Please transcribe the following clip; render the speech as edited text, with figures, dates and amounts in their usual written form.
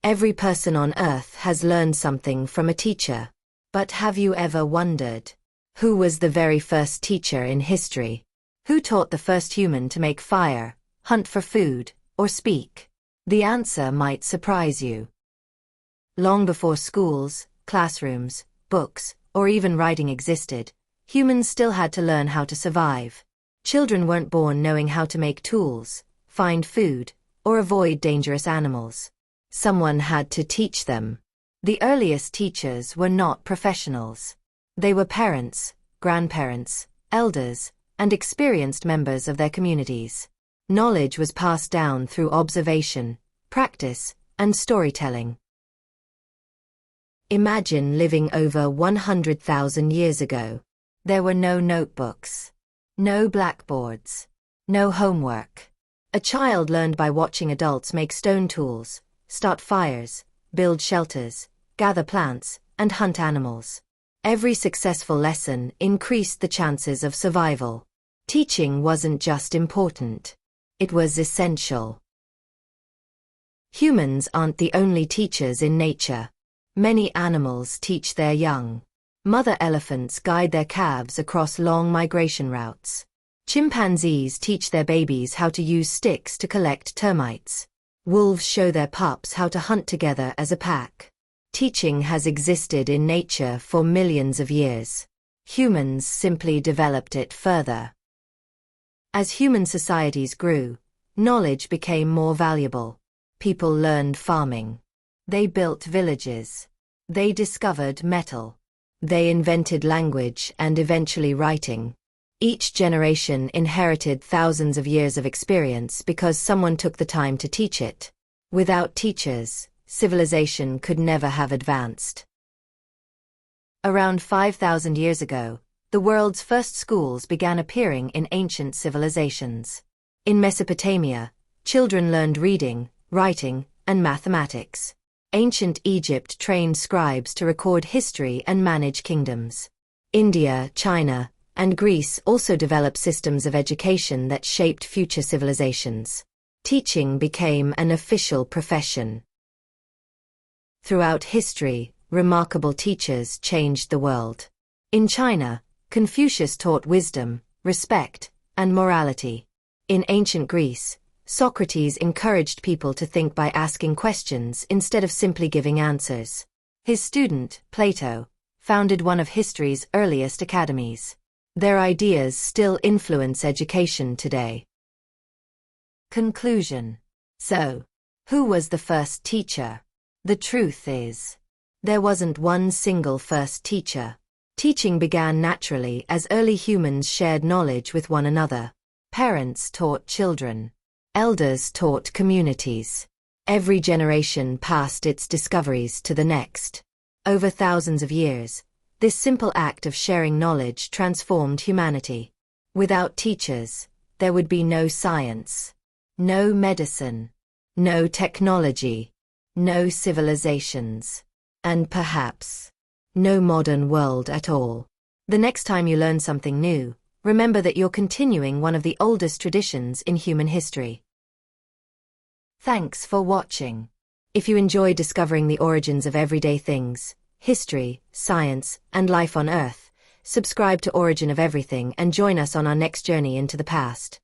Every person on Earth has learned something from a teacher. But have you ever wondered, who was the very first teacher in history? Who taught the first human to make fire, hunt for food, or speak? The answer might surprise you. Long before schools, classrooms, books, or even writing existed, humans still had to learn how to survive. Children weren't born knowing how to make tools, find food, or avoid dangerous animals. Someone had to teach them. The earliest teachers were not professionals. They were parents, grandparents, elders, and experienced members of their communities. Knowledge was passed down through observation, practice, and storytelling. Imagine living over 100,000 years ago. There were no notebooks, no blackboards, no homework. A child learned by watching adults make stone tools, start fires, build shelters, gather plants, and hunt animals. Every successful lesson increased the chances of survival. Teaching wasn't just important. It was essential. Humans aren't the only teachers in nature. Many animals teach their young. Mother elephants guide their calves across long migration routes. Chimpanzees teach their babies how to use sticks to collect termites. Wolves show their pups how to hunt together as a pack. Teaching has existed in nature for millions of years. Humans simply developed it further. As human societies grew, knowledge became more valuable. People learned farming. They built villages. They discovered metal. They invented language and eventually writing. Each generation inherited thousands of years of experience because someone took the time to teach it. Without teachers, civilization could never have advanced. Around 5,000 years ago, the world's first schools began appearing in ancient civilizations. In Mesopotamia, children learned reading, writing, and mathematics. Ancient Egypt trained scribes to record history and manage kingdoms. India, China, and Greece also developed systems of education that shaped future civilizations. Teaching became an official profession. Throughout history, remarkable teachers changed the world. In China, Confucius taught wisdom, respect, and morality. In ancient Greece, Socrates encouraged people to think by asking questions instead of simply giving answers. His student, Plato, founded one of history's earliest academies. Their ideas still influence education today. Conclusion. So, who was the first teacher? The truth is, there wasn't one single first teacher. Teaching began naturally as early humans shared knowledge with one another. Parents taught children. Elders taught communities. Every generation passed its discoveries to the next. Over thousands of years, this simple act of sharing knowledge transformed humanity. Without teachers, there would be no science, no medicine, no technology, no civilizations, and perhaps no modern world at all. The next time you learn something new, remember that you're continuing one of the oldest traditions in human history. Thanks for watching. If you enjoy discovering the origins of everyday things, history, science, and life on Earth, subscribe to Origin of Everything and join us on our next journey into the past.